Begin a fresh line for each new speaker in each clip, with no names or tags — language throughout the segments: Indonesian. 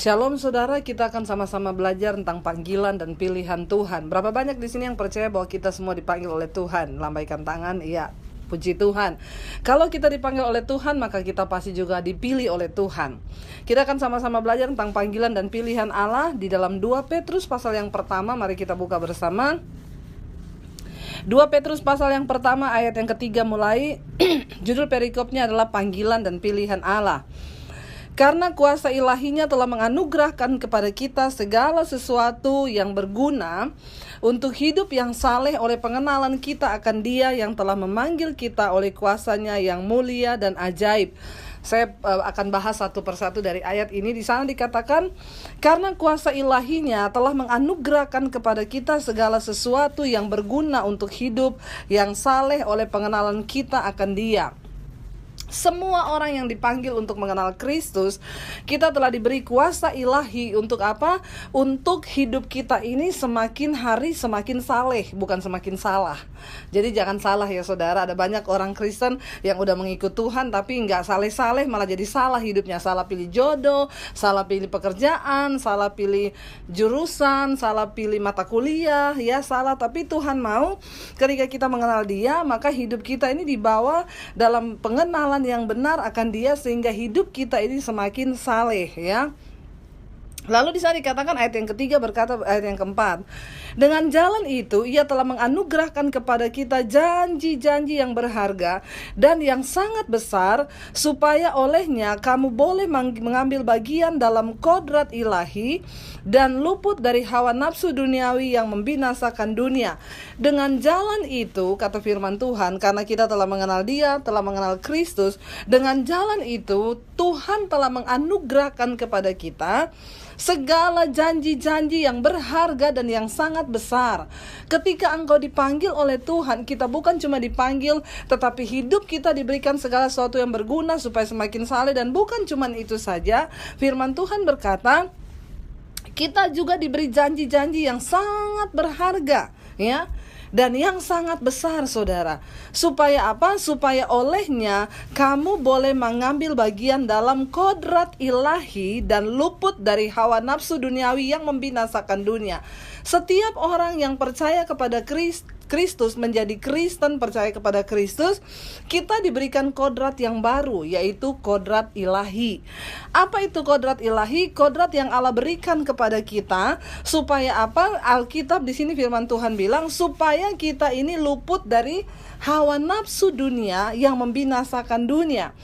Shalom saudara, kita akan sama-sama belajar tentang panggilan dan pilihan Tuhan. Berapa banyak di sini yang percaya bahwa kita semua dipanggil oleh Tuhan? Lambaikan tangan, iya. Puji Tuhan. Kalau kita dipanggil oleh Tuhan, maka kita pasti juga dipilih oleh Tuhan. Kita akan sama-sama belajar tentang panggilan dan pilihan Allah di dalam 2 Petrus pasal yang pertama. Mari kita buka bersama. 2 Petrus pasal yang pertama ayat yang ketiga mulai. Judul perikopnya adalah panggilan dan pilihan Allah. Karena kuasa ilahinya telah menganugerahkan kepada kita segala sesuatu yang berguna untuk hidup yang saleh oleh pengenalan kita akan Dia yang telah memanggil kita oleh kuasanya yang mulia dan ajaib. Saya akan bahas satu persatu dari ayat ini. Di sana dikatakan, karena kuasa ilahinya telah menganugerahkan kepada kita segala sesuatu yang berguna untuk hidup yang saleh oleh pengenalan kita akan Dia. Semua orang yang dipanggil untuk mengenal Kristus, kita telah diberi kuasa ilahi untuk apa? Untuk hidup kita ini semakin hari semakin saleh, bukan semakin salah. Jadi jangan salah ya saudara, ada banyak orang Kristen yang udah mengikut Tuhan tapi nggak saleh-saleh, malah jadi salah hidupnya. Salah pilih jodoh, salah pilih pekerjaan, salah pilih jurusan, salah pilih mata kuliah, ya salah. Tapi Tuhan mau ketika kita mengenal Dia, maka hidup kita ini dibawa dalam pengenalan yang benar akan Dia sehingga hidup kita ini semakin saleh, ya. Lalu di sana dikatakan ayat yang ketiga berkata, ayat yang keempat, dengan jalan itu Ia telah menganugerahkan kepada kita janji-janji yang berharga dan yang sangat besar, supaya olehnya kamu boleh mengambil bagian dalam kodrat ilahi dan luput dari hawa nafsu duniawi yang membinasakan dunia. Dengan jalan itu, kata firman Tuhan, karena kita telah mengenal Dia, telah mengenal Kristus, dengan jalan itu Tuhan telah menganugerahkan kepada kita segala janji-janji yang berharga dan yang sangat besar. Ketika engkau dipanggil oleh Tuhan, kita bukan cuma dipanggil, tetapi hidup kita diberikan segala sesuatu yang berguna supaya semakin saleh. Dan bukan cuma itu saja, firman Tuhan berkata, kita juga diberi janji-janji yang sangat berharga, ya, dan yang sangat besar saudara. Supaya apa? Supaya olehnya kamu boleh mengambil bagian dalam kodrat ilahi dan luput dari hawa nafsu duniawi yang membinasakan dunia. Setiap orang yang percaya kepada Kristus, menjadi Kristen, percaya kepada Kristus, kita diberikan kodrat yang baru, yaitu kodrat ilahi. Apa itu kodrat ilahi? Kodrat yang Allah berikan kepada kita supaya apa? Alkitab di sini firman Tuhan bilang supaya kita ini luput dari hawa nafsu dunia yang membinasakan dunia.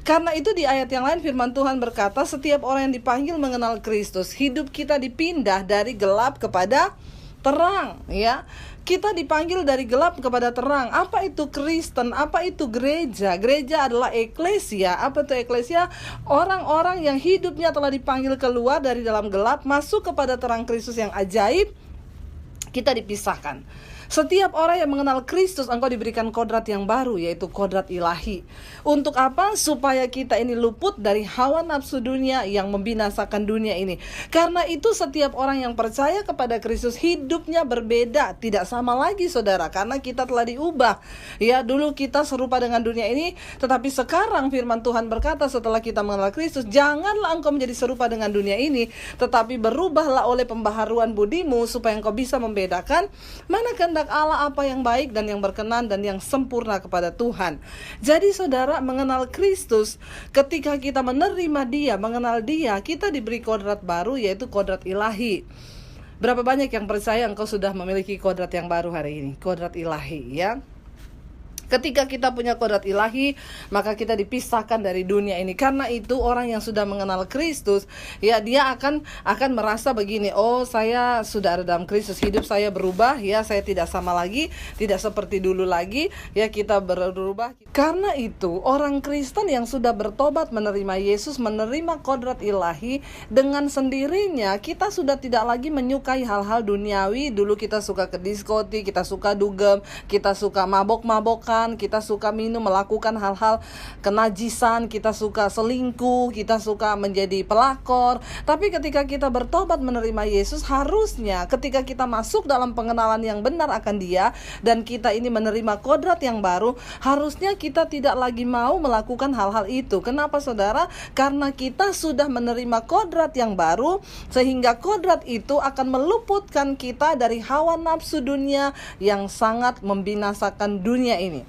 Karena itu di ayat yang lain firman Tuhan berkata, setiap orang yang dipanggil mengenal Kristus, hidup kita dipindah dari gelap kepada terang, ya. Kita dipanggil dari gelap kepada terang. Apa itu Kristen? Apa itu gereja? Gereja adalah eklesia. Apa itu eklesia? Orang-orang yang hidupnya telah dipanggil keluar dari dalam gelap, masuk kepada terang Kristus yang ajaib. Kita dipisahkan. Setiap orang yang mengenal Kristus, engkau diberikan kodrat yang baru, yaitu kodrat ilahi. Untuk apa? Supaya kita ini luput dari hawa nafsu dunia yang membinasakan dunia ini. Karena itu setiap orang yang percaya kepada Kristus, hidupnya berbeda, tidak sama lagi saudara, karena kita telah diubah. Ya, dulu kita serupa dengan dunia ini, tetapi sekarang firman Tuhan berkata setelah kita mengenal Kristus, janganlah engkau menjadi serupa dengan dunia ini, tetapi berubahlah oleh pembaharuan budimu, supaya engkau bisa membedakan mana kehendak Allah, apa yang baik dan yang berkenan dan yang sempurna kepada Tuhan. Jadi saudara, mengenal Kristus, ketika kita menerima Dia, mengenal Dia, kita diberi kodrat baru, yaitu kodrat ilahi. Berapa banyak yang percaya engkau sudah memiliki kodrat yang baru hari ini? Kodrat ilahi, ya. Ketika kita punya kodrat ilahi, maka kita dipisahkan dari dunia ini. Karena itu orang yang sudah mengenal Kristus, ya, dia akan merasa begini, oh saya sudah ada dalam Kristus, hidup saya berubah, ya, saya tidak sama lagi, tidak seperti dulu lagi, ya, kita berubah. Karena itu orang Kristen yang sudah bertobat menerima Yesus, menerima kodrat ilahi, dengan sendirinya kita sudah tidak lagi menyukai hal-hal duniawi. Dulu kita suka ke diskotik, kita suka dugem, kita suka mabok-mabokan, Tuhan, kita suka minum, melakukan hal-hal kenajisan, kita suka selingkuh, kita suka menjadi pelakor. Tapi ketika kita bertobat menerima Yesus, harusnya ketika kita masuk dalam pengenalan yang benar akan Dia, dan kita ini menerima kodrat yang baru, harusnya kita tidak lagi mau melakukan hal-hal itu. Kenapa saudara? Karena kita sudah menerima kodrat yang baru, sehingga kodrat itu akan meluputkan kita dari hawa nafsu dunia yang sangat membinasakan dunia ini.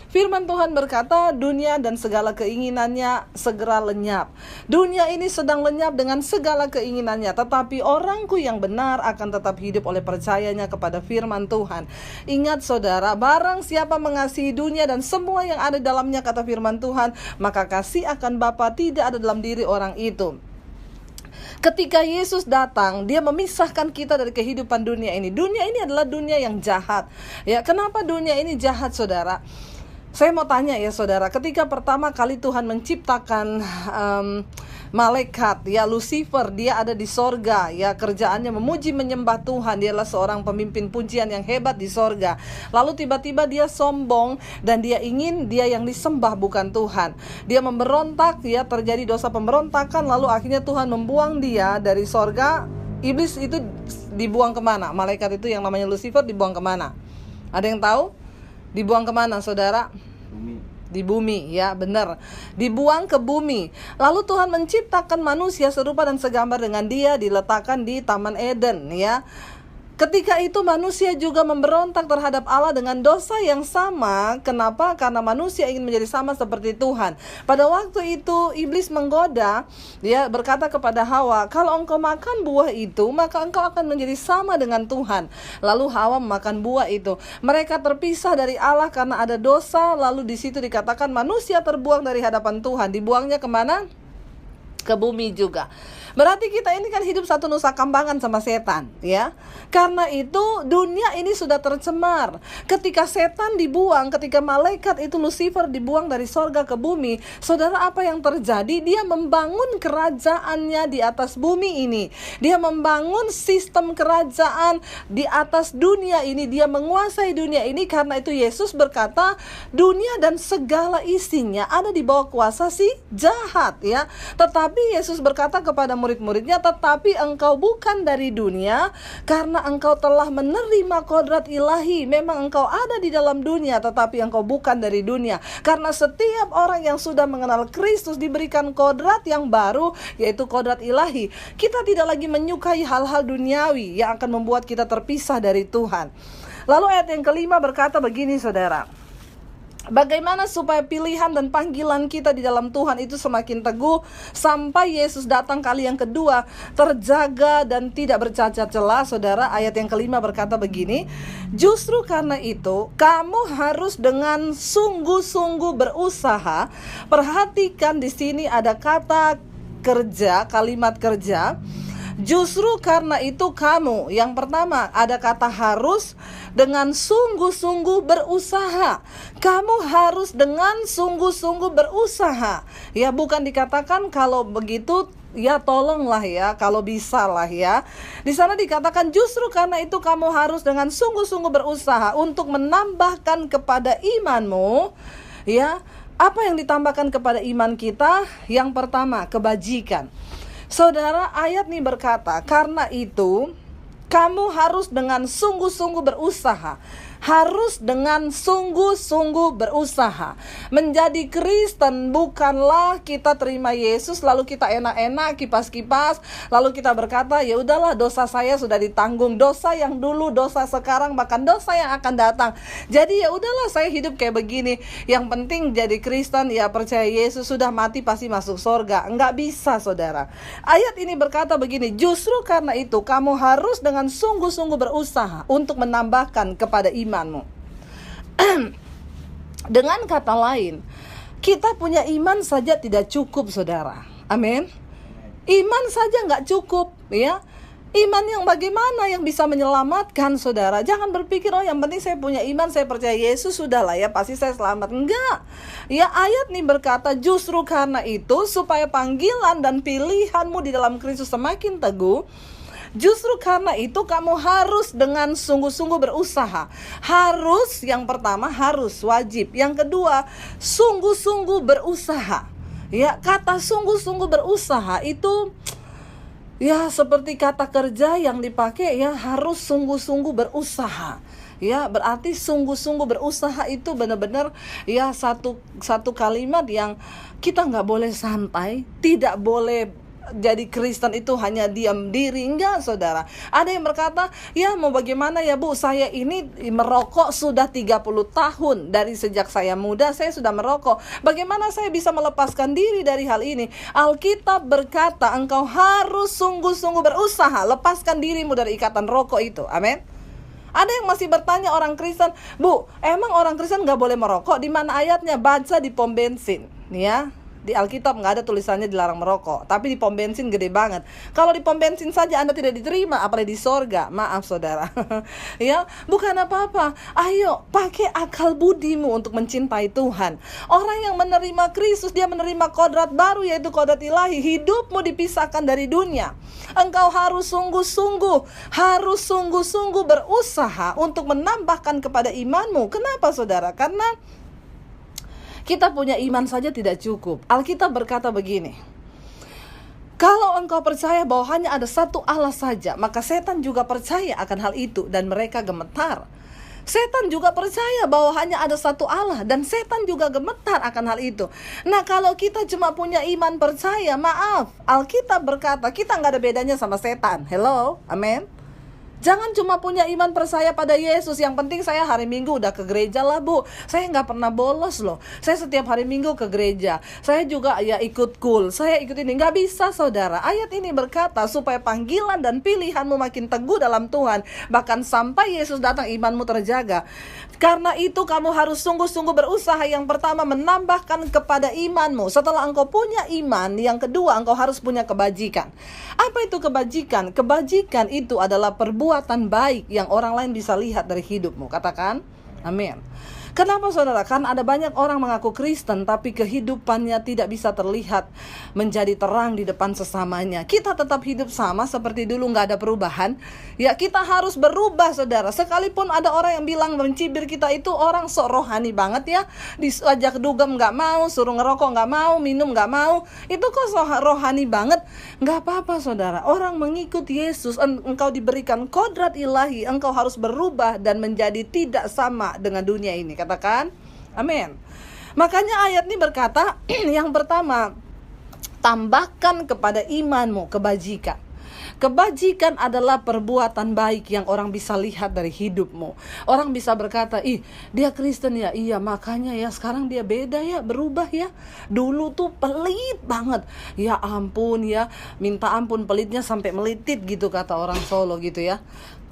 Firman Tuhan berkata, dunia dan segala keinginannya segera lenyap. Dunia ini sedang lenyap dengan segala keinginannya, tetapi orangku yang benar akan tetap hidup oleh percayanya kepada firman Tuhan. Ingat saudara, barang siapa mengasihi dunia dan semua yang ada dalamnya, kata firman Tuhan, maka kasih akan Bapa tidak ada dalam diri orang itu. Ketika Yesus datang, Dia memisahkan kita dari kehidupan dunia ini. Dunia ini adalah dunia yang jahat. Ya, kenapa dunia ini jahat, saudara? Saya mau tanya ya saudara, ketika pertama kali Tuhan menciptakan malaikat, ya Lucifer, dia ada di sorga, ya kerjaannya memuji menyembah Tuhan, dia adalah seorang pemimpin pujian yang hebat di sorga. Lalu tiba-tiba dia sombong dan dia ingin dia yang disembah bukan Tuhan. Dia memberontak, ya terjadi dosa pemberontakan, lalu akhirnya Tuhan membuang dia dari sorga. Iblis itu dibuang kemana? Malaikat itu yang namanya Lucifer dibuang kemana? Ada yang tahu? Dibuang kemana saudara? Di bumi, ya benar. Dibuang ke bumi. Lalu Tuhan menciptakan manusia serupa dan segambar dengan Dia, diletakkan di Taman Eden, ya. Ketika itu manusia juga memberontak terhadap Allah dengan dosa yang sama. Kenapa? Karena manusia ingin menjadi sama seperti Tuhan. Pada waktu itu iblis menggoda, dia berkata kepada Hawa, kalau engkau makan buah itu, maka engkau akan menjadi sama dengan Tuhan. Lalu Hawa memakan buah itu. Mereka terpisah dari Allah karena ada dosa. Lalu di situ dikatakan manusia terbuang dari hadapan Tuhan. Dibuangnya kemana? Ke bumi juga. Berarti kita ini kan hidup satu nusa kambangan sama setan, ya. Karena itu dunia ini sudah tercemar. Ketika setan dibuang, ketika malaikat itu Lucifer dibuang dari sorga ke bumi, saudara, apa yang terjadi? Dia membangun kerajaannya di atas bumi ini. Dia membangun sistem kerajaan di atas dunia ini. Dia menguasai dunia ini. Karena itu Yesus berkata, dunia dan segala isinya ada di bawah kuasa si jahat, ya. Tetapi Yesus berkata kepada murid-muridnya, tetapi engkau bukan dari dunia, karena engkau telah menerima kodrat ilahi. Memang engkau ada di dalam dunia, tetapi engkau bukan dari dunia. Karena setiap orang yang sudah mengenal Kristus diberikan kodrat yang baru, yaitu kodrat ilahi. Kita tidak lagi menyukai hal-hal duniawi yang akan membuat kita terpisah dari Tuhan. Lalu ayat yang kelima berkata begini saudara, bagaimana supaya pilihan dan panggilan kita di dalam Tuhan itu semakin teguh sampai Yesus datang kali yang kedua, terjaga dan tidak bercacat celah. Saudara, ayat yang kelima berkata begini, justru karena itu kamu harus dengan sungguh-sungguh berusaha. Perhatikan di sini ada kata kerja, kalimat kerja. Justru karena itu kamu, yang pertama ada kata harus, dengan sungguh-sungguh berusaha. Kamu harus dengan sungguh-sungguh berusaha. Ya, bukan dikatakan kalau begitu ya tolonglah ya, kalau bisa lah ya. Di sana dikatakan justru karena itu kamu harus dengan sungguh-sungguh berusaha untuk menambahkan kepada imanmu. Ya, apa yang ditambahkan kepada iman kita? Yang pertama, kebajikan. Saudara, ayat ini berkata, karena itu kamu harus dengan sungguh-sungguh berusaha. Harus dengan sungguh-sungguh berusaha. Menjadi Kristen bukanlah kita terima Yesus lalu kita enak-enak kipas-kipas, lalu kita berkata, ya udahlah dosa saya sudah ditanggung, dosa yang dulu, dosa sekarang, bahkan dosa yang akan datang. Jadi ya udahlah saya hidup kayak begini. Yang penting jadi Kristen, ya percaya Yesus, sudah mati pasti masuk surga. Enggak bisa saudara. Ayat ini berkata begini, justru karena itu kamu harus dengan sungguh-sungguh berusaha untuk menambahkan kepada imanmu. Dengan kata lain, kita punya iman saja tidak cukup saudara. Amin. Iman saja nggak cukup, ya. Iman yang bagaimana yang bisa menyelamatkan saudara? Jangan berpikir, oh yang penting saya punya iman, saya percaya Yesus, sudahlah ya pasti saya selamat. Enggak. Ya, ayat ini berkata justru karena itu supaya panggilan dan pilihanmu di dalam Kristus semakin teguh. Justru karena itu kamu harus dengan sungguh-sungguh berusaha. Harus, yang pertama harus, wajib. Yang kedua, sungguh-sungguh berusaha. Ya, kata sungguh-sungguh berusaha itu ya seperti kata kerja yang dipakai, ya harus sungguh-sungguh berusaha. Ya, berarti sungguh-sungguh berusaha itu benar-benar ya satu kalimat yang kita nggak boleh santai, tidak boleh jadi Kristen itu hanya diam diri. Enggak, saudara. Ada yang berkata, ya mau bagaimana ya Bu, saya ini merokok sudah 30 tahun. Dari sejak saya muda saya sudah merokok. Bagaimana saya bisa melepaskan diri dari hal ini? Alkitab berkata, engkau harus sungguh-sungguh berusaha lepaskan dirimu dari ikatan rokok itu. Amin. Ada yang masih bertanya orang Kristen, Bu, emang orang Kristen gak boleh merokok? Di mana ayatnya? Baca di pom bensin, ya. Di Alkitab nggak ada tulisannya dilarang merokok, tapi di pom bensin gede banget. Kalau di pom bensin saja Anda tidak diterima, apalagi di sorga. Maaf saudara. Ya, bukan apa-apa. Ayo pakai akal budimu untuk mencintai Tuhan. Orang yang menerima Kristus, dia menerima kodrat baru, yaitu kodrat ilahi. Hidupmu dipisahkan dari dunia. Engkau harus sungguh-sungguh berusaha untuk menambahkan kepada imanmu. Kenapa saudara? Karena kita punya iman saja tidak cukup. Alkitab berkata begini, kalau engkau percaya bahwa hanya ada satu Allah saja, maka setan juga percaya akan hal itu dan mereka gemetar. Setan juga percaya bahwa hanya ada satu Allah dan setan juga gemetar akan hal itu. Nah, kalau kita cuma punya iman percaya, maaf, Alkitab berkata kita nggak ada bedanya sama setan. Hello, amin. Jangan cuma punya iman percaya pada Yesus. Yang penting saya hari Minggu udah ke gereja lah Bu. Saya gak pernah bolos loh. Saya setiap hari Minggu ke gereja. Saya juga ya ikut cool. Saya ikut ini. Gak bisa saudara. Ayat ini berkata supaya panggilan dan pilihanmu makin teguh dalam Tuhan. Bahkan sampai Yesus datang imanmu terjaga. Karena itu kamu harus sungguh-sungguh berusaha. Yang pertama menambahkan kepada imanmu. Setelah engkau punya iman, yang kedua engkau harus punya kebajikan. Apa itu kebajikan? Kebajikan itu adalah perbuatan baik yang orang lain bisa lihat dari hidupmu. Katakan amin. Kenapa saudara? Karena ada banyak orang mengaku Kristen tapi kehidupannya tidak bisa terlihat menjadi terang di depan sesamanya. Kita tetap hidup sama seperti dulu, gak ada perubahan. Ya, kita harus berubah saudara. Sekalipun ada orang yang bilang mencibir kita itu orang sok rohani banget ya, diajak dugem gak mau, suruh ngerokok gak mau, minum gak mau, itu kok sok rohani banget. Gak apa-apa saudara. Orang mengikut Yesus, engkau diberikan kodrat ilahi, engkau harus berubah dan menjadi tidak sama dengan dunia ini. Katakan amin. Makanya ayat ini berkata yang pertama, tambahkan kepada imanmu kebajikan. Kebajikan adalah perbuatan baik yang orang bisa lihat dari hidupmu. Orang bisa berkata, ih dia Kristen ya, iya makanya ya sekarang dia beda ya, berubah ya. Dulu tuh pelit banget. Ya ampun ya, minta ampun pelitnya sampai melitit gitu kata orang Solo gitu ya.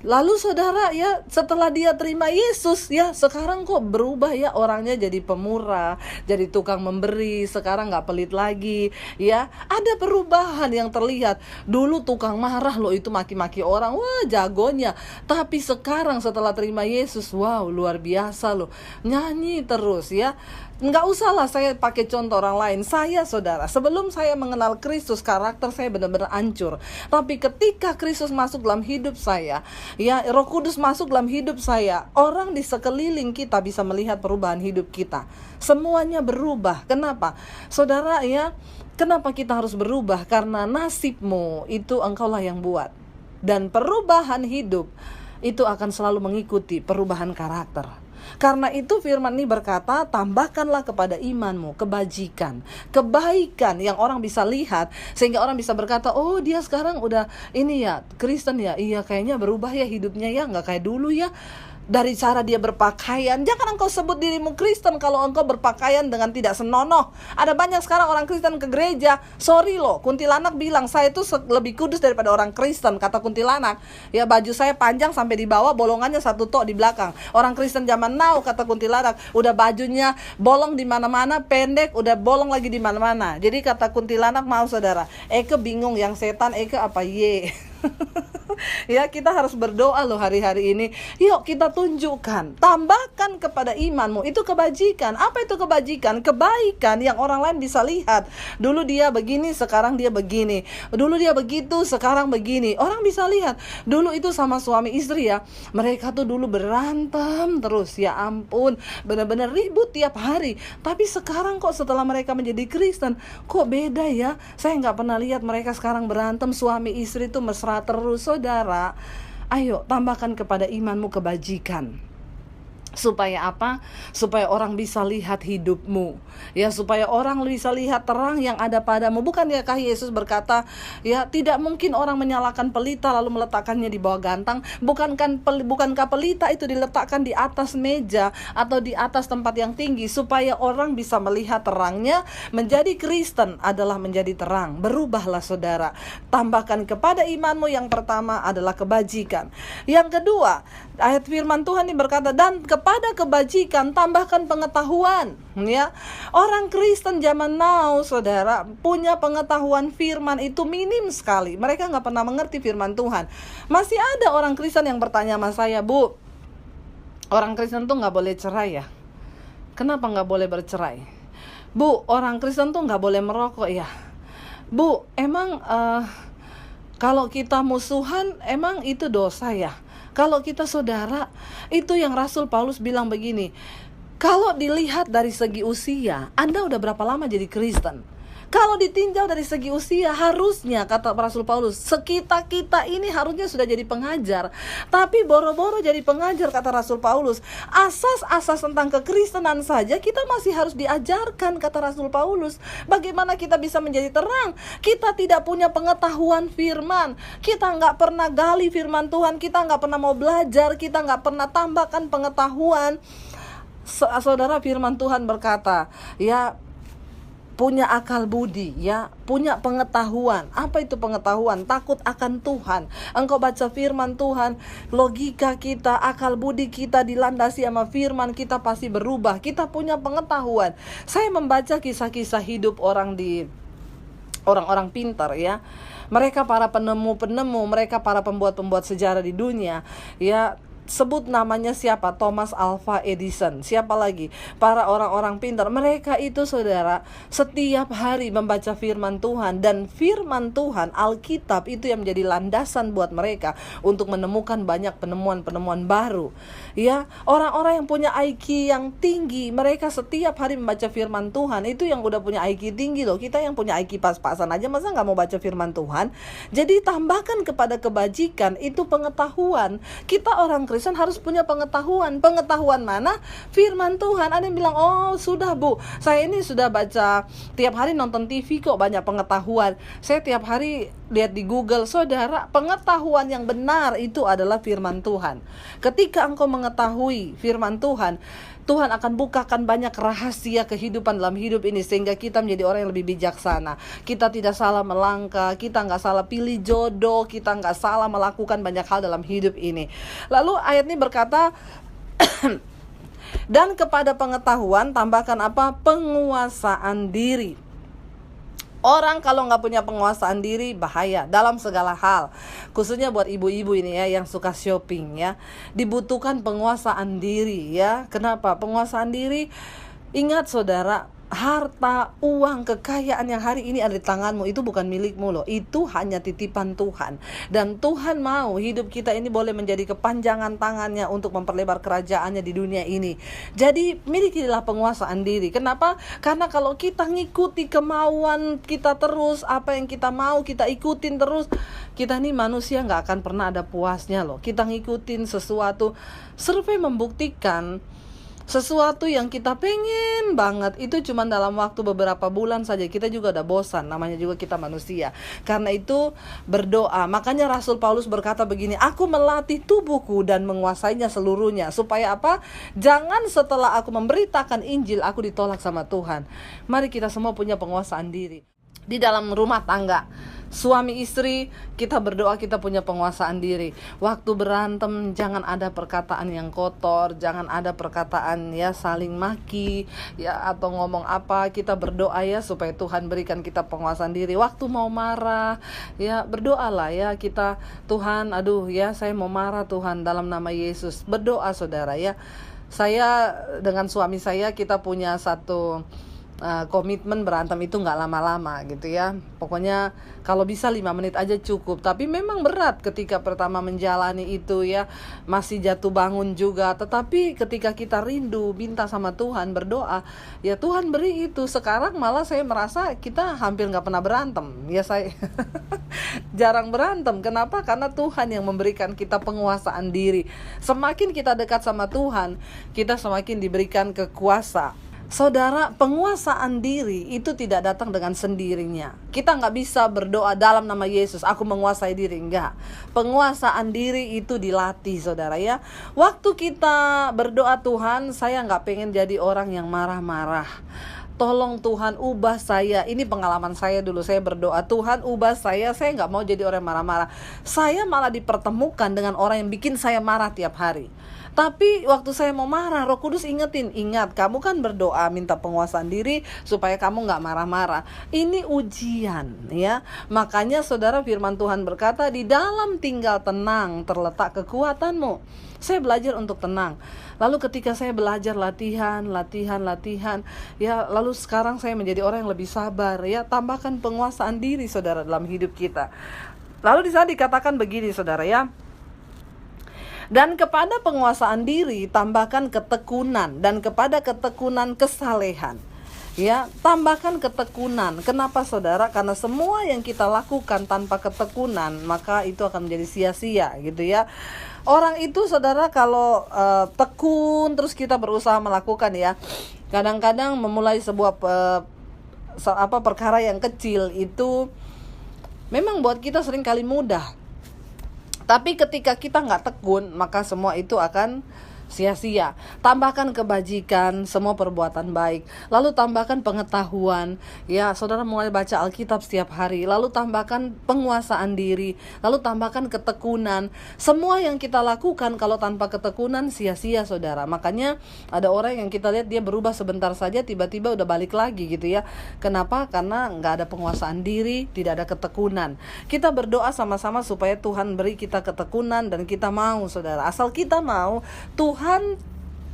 Lalu saudara ya, setelah dia terima Yesus ya, sekarang kok berubah ya, orangnya jadi pemurah, jadi tukang memberi, sekarang gak pelit lagi ya. Ada perubahan yang terlihat. Dulu tukang marah loh, itu maki-maki orang, wah jagonya. Tapi sekarang setelah terima Yesus, wow luar biasa loh, nyanyi terus ya. Nggak usah lah saya pakai contoh orang lain. Saya saudara, sebelum saya mengenal Kristus, karakter saya benar-benar hancur. Tapi ketika Kristus masuk dalam hidup saya, ya Roh Kudus masuk dalam hidup saya, orang di sekeliling kita bisa melihat perubahan hidup kita. Semuanya berubah. Kenapa? Saudara ya, kenapa kita harus berubah? Karena nasibmu itu engkaulah yang buat. Dan perubahan hidup itu akan selalu mengikuti perubahan karakter. Karena itu firman ini berkata, tambahkanlah kepada imanmu kebajikan, kebaikan yang orang bisa lihat, sehingga orang bisa berkata, oh dia sekarang udah ini ya Kristen ya, iya kayaknya berubah ya hidupnya ya, nggak kayak dulu ya. Dari cara dia berpakaian, jangan engkau sebut dirimu Kristen kalau engkau berpakaian dengan tidak senonoh. Ada banyak sekarang orang Kristen ke gereja, sorry loh, kuntilanak bilang saya itu lebih kudus daripada orang Kristen, kata kuntilanak. Ya baju saya panjang sampai di bawah, bolongannya satu tok di belakang. Orang Kristen zaman now, kata kuntilanak, udah bajunya bolong di mana-mana, pendek, udah bolong lagi di mana-mana. Jadi kata kuntilanak, mau saudara, Eke bingung yang setan, Eke apa ye? Ya, kita harus berdoa loh hari-hari ini. Yuk kita tunjukkan, tambahkan kepada imanmu itu kebajikan. Apa itu kebajikan? Kebaikan yang orang lain bisa lihat. Dulu dia begini, sekarang dia begini. Dulu dia begitu, sekarang begini. Orang bisa lihat. Dulu itu sama suami istri ya, mereka tuh dulu berantem terus, ya ampun, benar-benar ribut tiap hari. Tapi sekarang kok setelah mereka menjadi Kristen, kok beda ya? Saya nggak pernah lihat mereka sekarang berantem, suami istri tuh mesra terus. Saudara, ayo tambahkan kepada imanmu kebajikan. Supaya apa? Supaya orang bisa lihat hidupmu, ya, supaya orang bisa lihat terang yang ada padamu. Bukan ya kah Yesus berkata, ya, tidak mungkin orang menyalakan pelita lalu meletakkannya di bawah gantang. Bukankah pelita itu diletakkan di atas meja atau di atas tempat yang tinggi supaya orang bisa melihat terangnya? Menjadi Kristen adalah menjadi terang. Berubahlah saudara. Tambahkan kepada imanmu, yang pertama adalah kebajikan. Yang kedua, ayat firman Tuhan ini berkata, dan kepada kebajikan tambahkan pengetahuan. Ya, orang Kristen zaman now, saudara, punya pengetahuan firman itu minim sekali. Mereka nggak pernah mengerti firman Tuhan. Masih ada orang Kristen yang bertanya sama saya, Bu, orang Kristen tuh nggak boleh cerai ya? Kenapa nggak boleh bercerai? Bu, orang Kristen tuh nggak boleh merokok ya? Bu, emang kalau kita musuhan, emang itu dosa ya? Kalau kita saudara, itu yang Rasul Paulus bilang begini, kalau dilihat dari segi usia, Anda udah berapa lama jadi Kristen? Kalau ditinjau dari segi usia, harusnya, kata Rasul Paulus, kita ini harusnya sudah jadi pengajar. Tapi boro-boro jadi pengajar, kata Rasul Paulus, asas-asas tentang kekristenan saja kita masih harus diajarkan, kata Rasul Paulus. Bagaimana kita bisa menjadi terang? Kita tidak punya pengetahuan firman, kita nggak pernah gali firman Tuhan, kita nggak pernah mau belajar, kita nggak pernah tambahkan pengetahuan. Saudara, firman Tuhan berkata, ya, punya akal budi, ya, punya pengetahuan. Apa itu pengetahuan? Takut akan Tuhan. Engkau baca firman Tuhan, logika kita, akal budi kita dilandasi sama firman, kita pasti berubah. Kita punya pengetahuan. Saya membaca kisah-kisah hidup orang-orang pintar, ya. Mereka para penemu-penemu, mereka para pembuat-pembuat sejarah di dunia, ya. Sebut namanya siapa? Thomas Alva Edison. Siapa lagi? Para orang-orang pintar. Mereka itu saudara, setiap hari membaca firman Tuhan. Dan firman Tuhan, Alkitab, itu yang menjadi landasan buat mereka untuk menemukan banyak penemuan-penemuan baru. Ya, orang-orang yang punya IQ yang tinggi, mereka setiap hari membaca firman Tuhan. Itu yang udah punya IQ tinggi loh. Kita yang punya IQ pas-pasan aja, masa gak mau baca firman Tuhan? Jadi tambahkan kepada kebajikan itu pengetahuan. Kita orang Kristen harus punya pengetahuan. Pengetahuan mana? Firman Tuhan. Ada yang bilang, oh sudah Bu, saya ini sudah baca, tiap hari nonton TV kok, banyak pengetahuan. Saya tiap hari lihat di Google. Saudara, pengetahuan yang benar itu adalah firman Tuhan. Ketika engkau mengetahui firman Tuhan, Tuhan akan bukakan banyak rahasia kehidupan dalam hidup ini, sehingga kita menjadi orang yang lebih bijaksana. Kita tidak salah melangkah, kita nggak salah pilih jodoh, kita nggak salah melakukan banyak hal dalam hidup ini. Lalu ayat ini berkata, dan kepada pengetahuan tambahkan apa? Penguasaan diri. Orang kalau nggak punya penguasaan diri, bahaya dalam segala hal. Khususnya buat ibu-ibu ini ya, yang suka shopping ya, dibutuhkan penguasaan diri ya. Kenapa? Penguasaan diri, ingat saudara, harta, uang, kekayaan yang hari ini ada di tanganmu itu bukan milikmu loh. Itu hanya titipan Tuhan. Dan Tuhan mau hidup kita ini boleh menjadi kepanjangan tangannya untuk memperlebar kerajaannya di dunia ini. Jadi milikilah penguasaan diri. Kenapa? Karena kalau kita ngikuti kemauan kita terus, apa yang kita mau kita ikutin terus, kita nih manusia gak akan pernah ada puasnya loh. Kita ngikutin sesuatu. Survei membuktikan sesuatu yang kita pengen banget itu cuma dalam waktu beberapa bulan saja kita juga udah bosan. Namanya juga kita manusia. Karena itu berdoa. Makanya Rasul Paulus berkata begini, aku melatih tubuhku dan menguasainya seluruhnya. Supaya apa? Jangan setelah aku memberitakan Injil aku ditolak sama Tuhan. Mari kita semua punya penguasaan diri. Di dalam rumah tangga, suami istri, kita berdoa kita punya penguasaan diri. Waktu berantem jangan ada perkataan yang kotor, jangan ada perkataan ya saling maki ya atau ngomong apa. Kita berdoa ya supaya Tuhan berikan kita penguasaan diri. Waktu mau marah ya berdoalah ya kita, Tuhan aduh ya saya mau marah Tuhan dalam nama Yesus. Berdoa saudara ya. Saya dengan suami saya kita punya satu komitmen berantem itu nggak lama-lama gitu ya. Pokoknya kalau bisa 5 menit aja cukup. Tapi memang berat ketika pertama menjalani itu ya. Masih jatuh bangun juga. Tetapi ketika kita rindu minta sama Tuhan, berdoa, ya Tuhan beri itu. Sekarang malah saya merasa kita hampir nggak pernah berantem. Ya saya jarang berantem. Kenapa? Karena Tuhan yang memberikan kita penguasaan diri. Semakin kita dekat sama Tuhan, kita semakin diberikan kekuasaan. Saudara, penguasaan diri itu tidak datang dengan sendirinya. Kita nggak bisa berdoa dalam nama Yesus, aku menguasai diri. Enggak. Penguasaan diri itu dilatih, saudara ya. Waktu kita berdoa, Tuhan, saya nggak pengen jadi orang yang marah-marah. Tolong Tuhan ubah saya. Ini pengalaman saya dulu. Saya berdoa, Tuhan ubah saya nggak mau jadi orang yang marah-marah. Saya malah dipertemukan dengan orang yang bikin saya marah tiap hari. Tapi waktu saya mau marah, Roh Kudus ingetin, ingat kamu kan berdoa minta penguasaan diri supaya kamu gak marah-marah. Ini ujian ya. Makanya saudara, firman Tuhan berkata, di dalam tinggal tenang terletak kekuatanmu. Saya belajar untuk tenang. Lalu ketika saya belajar latihan ya, lalu sekarang saya menjadi orang yang lebih sabar ya. Tambahkan penguasaan diri saudara dalam hidup kita. Lalu di sana dikatakan begini saudara ya, dan kepada penguasaan diri tambahkan ketekunan, dan kepada ketekunan kesalehan. Ya, tambahkan ketekunan. Kenapa saudara? Karena semua yang kita lakukan tanpa ketekunan, maka itu akan menjadi sia-sia gitu ya. Orang itu saudara kalau tekun terus kita berusaha melakukan ya, kadang-kadang memulai sebuah perkara yang kecil itu memang buat kita sering kali mudah. Tapi ketika kita nggak tekun, maka semua itu akan sia-sia. Tambahkan kebajikan, semua perbuatan baik. Lalu tambahkan pengetahuan. Ya, saudara mulai baca Alkitab setiap hari. Lalu tambahkan penguasaan diri. Lalu tambahkan ketekunan. Semua yang kita lakukan kalau tanpa ketekunan sia-sia saudara. Makanya ada orang yang kita lihat dia berubah sebentar saja, tiba-tiba udah balik lagi gitu ya. Kenapa? Karena nggak ada penguasaan diri, tidak ada ketekunan. Kita berdoa sama-sama supaya Tuhan beri kita ketekunan dan kita mau saudara. Asal kita mau, Tuhan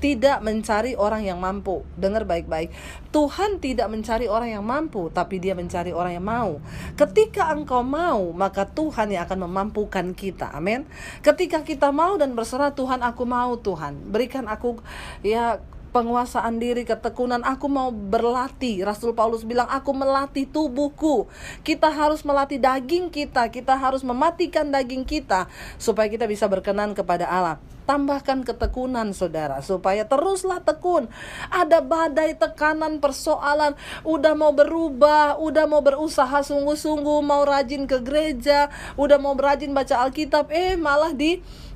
tidak mencari orang yang mampu. Dengar baik-baik. Tuhan tidak mencari orang yang mampu, tapi Dia mencari orang yang mau. Ketika engkau mau, maka Tuhan yang akan memampukan kita. Amin. Ketika kita mau dan berserah, Tuhan aku mau Tuhan. Berikan aku ya penguasaan diri, ketekunan. Aku mau berlatih. Rasul Paulus bilang, aku melatih tubuhku. Kita harus melatih daging kita. Kita harus mematikan daging kita supaya kita bisa berkenan kepada Allah. Tambahkan ketekunan saudara, supaya teruslah tekun. Ada badai, tekanan, persoalan, udah mau berubah, udah mau berusaha sungguh-sungguh, mau rajin ke gereja, udah mau rajin baca Alkitab, malah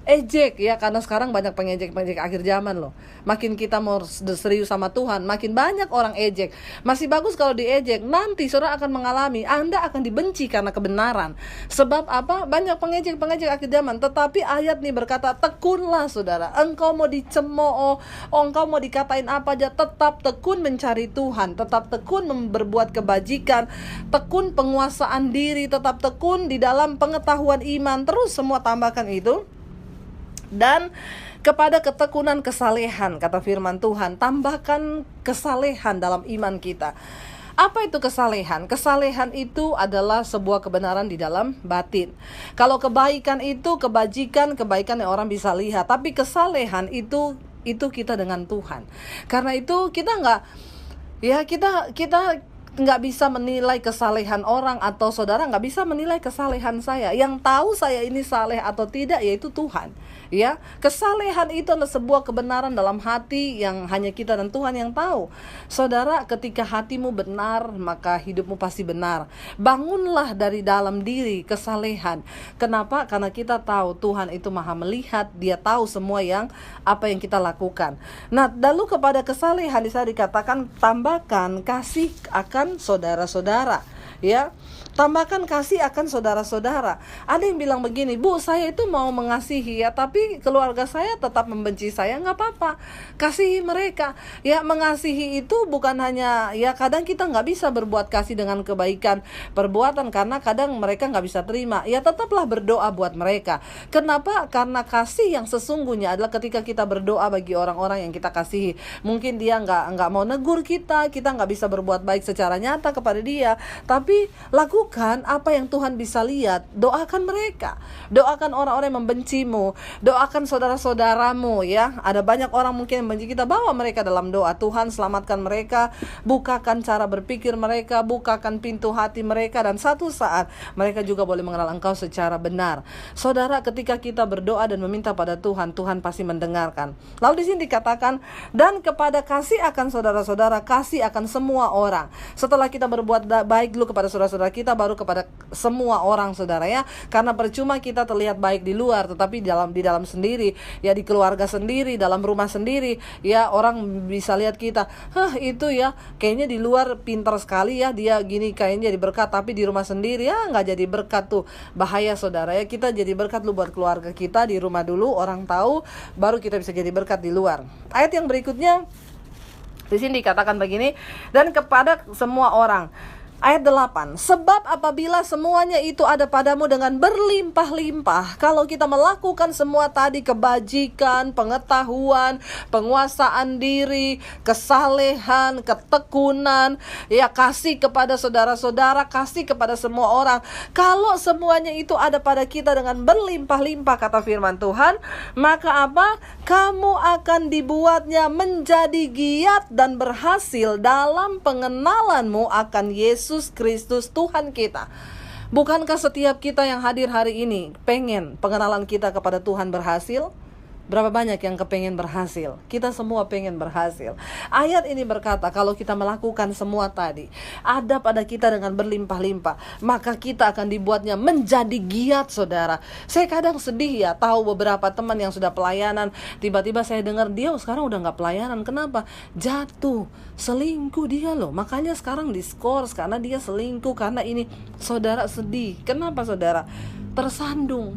ejek ya, karena sekarang banyak pengejek-pengejek akhir zaman loh. Makin kita mau serius sama Tuhan, makin banyak orang ejek. Masih bagus kalau diejek, nanti saudara akan mengalami, Anda akan dibenci karena kebenaran. Sebab apa? Banyak pengejek-pengejek akhir zaman. Tetapi ayat nih berkata, tekunlah saudara. Engkau mau dicemooh, engkau mau dikatain apa aja, tetap tekun mencari Tuhan, tetap tekun berbuat kebajikan, tekun penguasaan diri, tetap tekun di dalam pengetahuan iman. Terus semua tambahkan itu. Dan kepada ketekunan kesalehan, kata firman Tuhan, tambahkan kesalehan dalam iman kita. Apa itu kesalehan? Kesalehan itu adalah sebuah kebenaran di dalam batin. Kalau kebaikan itu kebaikan yang orang bisa lihat, tapi kesalehan itu kita dengan Tuhan. Karena itu kita nggak bisa menilai kesalehan orang, atau saudara nggak bisa menilai kesalehan saya. Yang tahu saya ini saleh atau tidak yaitu Tuhan. Ya, kesalehan itu adalah sebuah kebenaran dalam hati yang hanya kita dan Tuhan yang tahu. Saudara, ketika hatimu benar, maka hidupmu pasti benar. Bangunlah dari dalam diri kesalehan. Kenapa? Karena kita tahu Tuhan itu maha melihat, Dia tahu semua apa yang kita lakukan. Nah, lalu kepada kesalehan bisa dikatakan tambahkan kasih akan saudara-saudara. ya. Tambahkan kasih akan saudara-saudara. Ada yang bilang begini, Bu, saya itu mau mengasihi ya, tapi keluarga saya tetap membenci saya. Nggak apa-apa, kasihi mereka. Ya, mengasihi itu bukan hanya, ya kadang kita nggak bisa berbuat kasih dengan kebaikan perbuatan, karena kadang mereka nggak bisa terima. Ya tetaplah berdoa buat mereka. Kenapa? Karena kasih yang sesungguhnya adalah ketika kita berdoa bagi orang-orang yang kita kasihi. Mungkin dia nggak mau negur kita nggak bisa berbuat baik secara nyata kepada dia, tapi lakukan apa yang Tuhan bisa lihat. Doakan mereka, doakan orang-orang yang membencimu, doakan saudara-saudaramu ya. Ada banyak orang mungkin yang membenci kita, bawa mereka dalam doa. Tuhan selamatkan mereka, bukakan cara berpikir mereka, bukakan pintu hati mereka, dan satu saat mereka juga boleh mengenal Engkau secara benar. Saudara, ketika kita berdoa dan meminta pada Tuhan, Tuhan pasti mendengarkan. Lalu di sini dikatakan, dan kepada kasih akan saudara-saudara, kasih akan semua orang. Setelah kita berbuat baik dulu kepada saudara-saudara kita, baru kepada semua orang, saudara ya. Karena percuma kita terlihat baik di luar, tetapi di dalam sendiri, ya di keluarga sendiri, dalam rumah sendiri, ya orang bisa lihat kita, itu ya kayaknya di luar pintar sekali ya, dia gini kayaknya jadi berkat, tapi di rumah sendiri ya nggak jadi berkat. Tuh bahaya, saudara ya. Kita jadi berkat dulu buat keluarga kita di rumah dulu, orang tahu, baru kita bisa jadi berkat di luar. Ayat yang berikutnya di sini dikatakan begini, dan kepada semua orang. Ayat 8, sebab apabila semuanya itu ada padamu dengan berlimpah-limpah, kalau kita melakukan semua tadi, kebajikan, pengetahuan, penguasaan diri, kesalehan, ketekunan, ya kasih kepada saudara-saudara, kasih kepada semua orang, kalau semuanya itu ada pada kita dengan berlimpah-limpah, kata firman Tuhan, maka apa? Kamu akan dibuatnya menjadi giat dan berhasil dalam pengenalanmu akan Yesus Kristus Tuhan kita. Bukankah setiap kita yang hadir hari ini pengen pengenalan kita kepada Tuhan berhasil? Berapa banyak yang kepengen berhasil? Kita semua pengen berhasil. Ayat ini berkata, kalau kita melakukan semua tadi, ada pada kita dengan berlimpah-limpah, maka kita akan dibuatnya menjadi giat, saudara. Saya kadang sedih ya, tahu beberapa teman yang sudah pelayanan, tiba-tiba saya dengar dia sekarang udah gak pelayanan. Kenapa? Jatuh, selingkuh dia loh. Makanya sekarang diskors karena dia selingkuh, karena ini. Saudara sedih. Kenapa, saudara? Tersandung,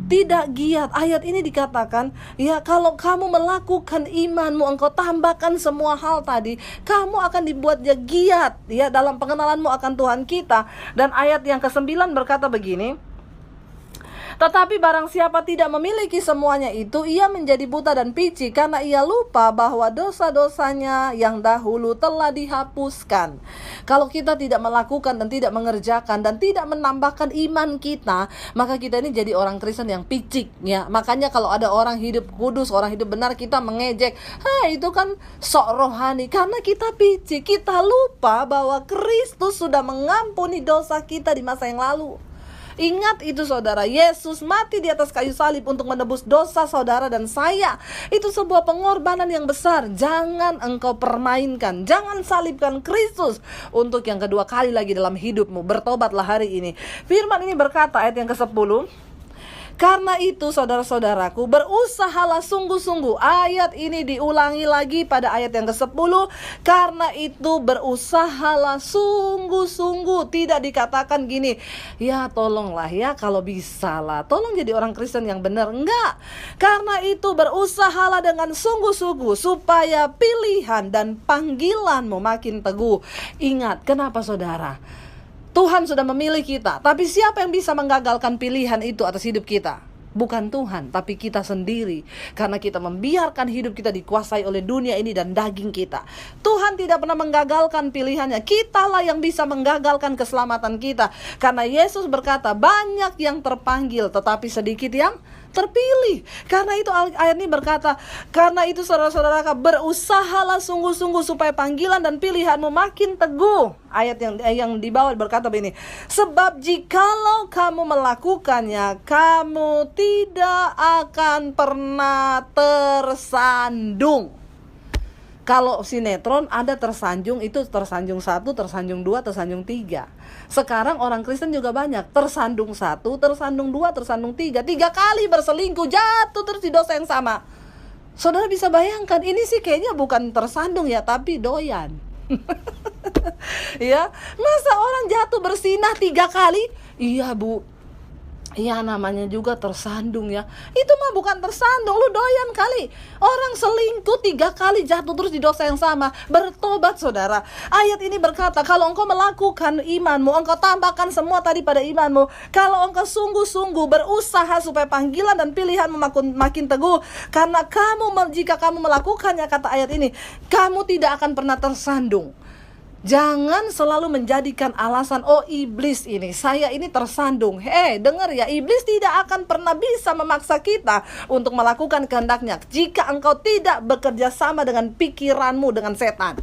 tidak giat. Ayat ini dikatakan, ya kalau kamu melakukan imanmu, engkau tambahkan semua hal tadi, kamu akan dibuatnya giat ya dalam pengenalanmu akan Tuhan kita. Dan ayat yang ke-9 berkata begini, tetapi barang siapa tidak memiliki semuanya itu, ia menjadi buta dan picik, karena ia lupa bahwa dosa-dosanya yang dahulu telah dihapuskan. Kalau kita tidak melakukan dan tidak mengerjakan dan tidak menambahkan iman kita, maka kita ini jadi orang Kristen yang picik ya. Makanya kalau ada orang hidup kudus, orang hidup benar, kita mengejek, itu kan sok rohani, karena kita picik. Kita lupa bahwa Kristus sudah mengampuni dosa kita di masa yang lalu. Ingat itu, saudara, Yesus mati di atas kayu salib untuk menebus dosa saudara dan saya. Itu sebuah pengorbanan yang besar. Jangan engkau permainkan, jangan salibkan Kristus untuk yang kedua kali lagi dalam hidupmu. Bertobatlah hari ini. Firman ini berkata, ayat yang ke-10, karena itu saudara-saudaraku, berusahalah sungguh-sungguh. Ayat ini diulangi lagi pada ayat yang ke-10. Karena itu berusahalah sungguh-sungguh. Tidak dikatakan gini, ya tolonglah ya kalau bisa lah, tolong jadi orang Kristen yang benar. Enggak. Karena itu berusahalah dengan sungguh-sungguh, supaya pilihan dan panggilanmu makin teguh. Ingat, kenapa, saudara? Tuhan sudah memilih kita, tapi siapa yang bisa menggagalkan pilihan itu atas hidup kita? Bukan Tuhan, tapi kita sendiri. Karena kita membiarkan hidup kita dikuasai oleh dunia ini dan daging kita. Tuhan tidak pernah menggagalkan pilihannya. Kitalah yang bisa menggagalkan keselamatan kita. Karena Yesus berkata, banyak yang terpanggil, tetapi sedikit yang terpilih. Karena itu ayat ini berkata, karena itu saudara-saudara, berusahalah sungguh-sungguh supaya panggilan dan pilihanmu makin teguh. Ayat yang di bawah berkata begini, sebab jikalau kamu melakukannya, kamu tidak akan pernah tersandung. Kalau sinetron ada tersanjung, itu tersanjung 1, tersanjung 2, tersanjung 3. Sekarang orang Kristen juga banyak, tersandung 1, tersandung 2, tersandung 3. 3 kali berselingkuh, jatuh terus di dosa yang sama. Saudara bisa bayangkan, ini sih kayaknya bukan tersandung ya, tapi doyan. Ya, masa orang jatuh bersinah 3 kali? Iya bu, iya namanya juga tersandung ya. Itu mah bukan tersandung, lu doyan kali. Orang selingkuh 3 kali jatuh terus di dosa yang sama. Bertobat saudara. Ayat ini berkata, kalau engkau melakukan imanmu, engkau tambahkan semua tadi pada imanmu. Kalau engkau sungguh-sungguh berusaha supaya panggilan dan pilihanmu makin teguh, karena jika kamu melakukannya, kata ayat ini, kamu tidak akan pernah tersandung. Jangan selalu menjadikan alasan, oh iblis ini, saya ini tersandung. Dengar ya, iblis tidak akan pernah bisa memaksa kita untuk melakukan kehendaknya jika engkau tidak bekerja sama dengan pikiranmu dengan setan.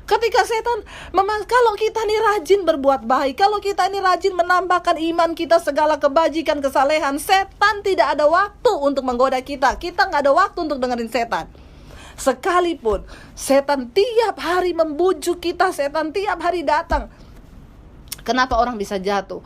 Ketika setan, kalau kita ini rajin berbuat baik, kalau kita ini rajin menambahkan iman kita, segala kebajikan, kesalehan, setan tidak ada waktu untuk menggoda kita. Kita nggak ada waktu untuk dengerin setan. Sekalipun setan tiap hari membujuk kita, setan tiap hari datang. Kenapa orang bisa jatuh?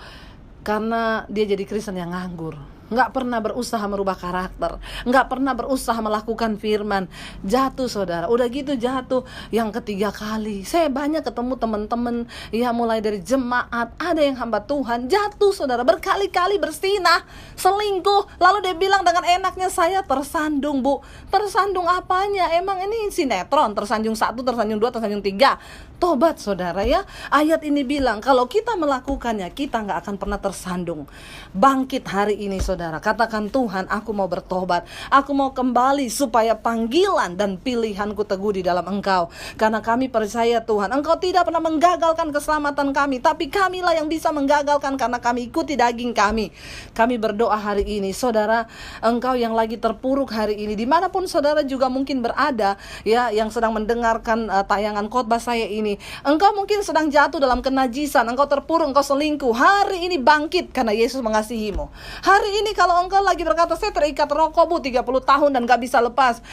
Karena dia jadi Kristen yang nganggur, nggak pernah berusaha merubah karakter, nggak pernah berusaha melakukan firman. Jatuh saudara, udah gitu jatuh yang ketiga kali. Saya banyak ketemu teman-teman ya, mulai dari jemaat, ada yang hamba Tuhan jatuh saudara, berkali-kali bersinah, selingkuh, lalu dia bilang dengan enaknya, saya tersandung bu. Tersandung apanya? Emang ini sinetron, tersanjung 1, tersanjung 2, tersanjung 3. Tobat saudara ya. Ayat ini bilang kalau kita melakukannya, kita nggak akan pernah tersandung. Bangkit hari ini saudara, katakan, Tuhan aku mau bertobat, aku mau kembali supaya panggilan dan pilihanku teguh di dalam Engkau. Karena kami percaya Tuhan, Engkau tidak pernah menggagalkan keselamatan kami, tapi kamilah yang bisa menggagalkan karena kami ikuti daging kami. Kami berdoa hari ini saudara, Engkau yang lagi terpuruk hari ini, dimanapun saudara juga mungkin berada ya, yang sedang mendengarkan tayangan khotbah saya ini, engkau mungkin sedang jatuh dalam kenajisan, engkau terpuruk, engkau selingkuh. Hari ini bangkit karena Yesus mengasihimu. Hari ini kalau engkau lagi berkata, saya terikat rokok bu 30 tahun dan gak bisa lepas.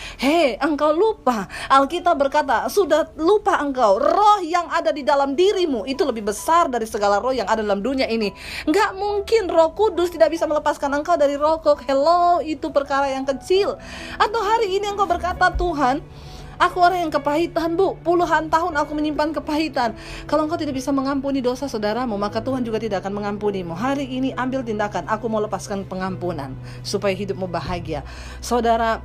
Engkau lupa, Alkitab berkata, sudah lupa engkau, roh yang ada di dalam dirimu itu lebih besar dari segala roh yang ada dalam dunia ini. Gak mungkin Roh Kudus tidak bisa melepaskan engkau dari rokok. Itu perkara yang kecil. Atau hari ini engkau berkata, Tuhan, aku orang yang kepahitan bu, puluhan tahun aku menyimpan kepahitan. Kalau engkau tidak bisa mengampuni dosa saudaramu, maka Tuhan juga tidak akan mengampunimu. Hari ini ambil tindakan, aku mau lepaskan pengampunan supaya hidupmu bahagia. Saudara,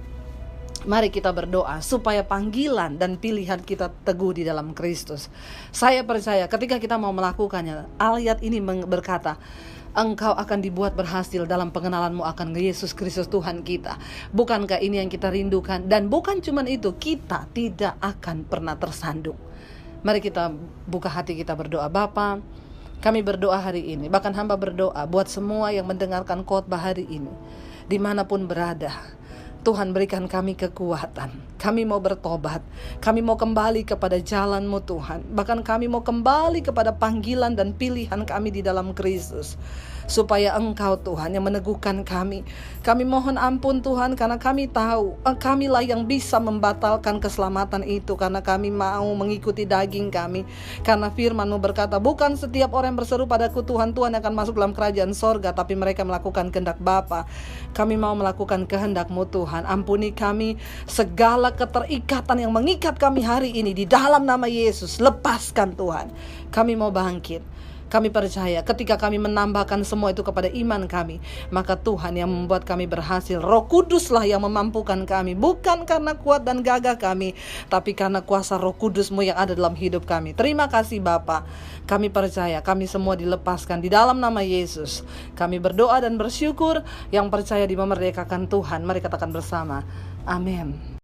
mari kita berdoa supaya panggilan dan pilihan kita teguh di dalam Kristus. Saya percaya ketika kita mau melakukannya, ayat ini berkata, engkau akan dibuat berhasil dalam pengenalanmu akan Yesus Kristus Tuhan kita. Bukankah ini yang kita rindukan? Dan bukan cuma itu, kita tidak akan pernah tersandung. Mari kita buka hati kita berdoa. Bapa, kami berdoa hari ini, bahkan hamba berdoa buat semua yang mendengarkan khotbah hari ini, dimanapun berada. Tuhan berikan kami kekuatan. Kami mau bertobat. Kami mau kembali kepada jalan-Mu Tuhan. Bahkan kami mau kembali kepada panggilan dan pilihan kami di dalam Kristus. Supaya Engkau Tuhan yang meneguhkan kami. Kami mohon ampun Tuhan, karena kami tahu kamilah yang bisa membatalkan keselamatan itu, karena kami mau mengikuti daging kami. Karena firman-Mu berkata, bukan setiap orang yang berseru padaku Tuhan, Tuhan akan masuk dalam kerajaan sorga, tapi mereka melakukan kehendak Bapa. Kami mau melakukan kehendak-Mu Tuhan. Ampuni kami segala keterikatan yang mengikat kami hari ini di dalam nama Yesus. Lepaskan Tuhan. Kami mau bangkit. Kami percaya ketika kami menambahkan semua itu kepada iman kami, maka Tuhan yang membuat kami berhasil. Roh Kuduslah yang memampukan kami, bukan karena kuat dan gagah kami, tapi karena kuasa Roh Kudus-Mu yang ada dalam hidup kami. Terima kasih Bapa. Kami percaya kami semua dilepaskan di dalam nama Yesus. Kami berdoa dan bersyukur. Yang percaya dimerdekakan Tuhan, mari katakan bersama, amin.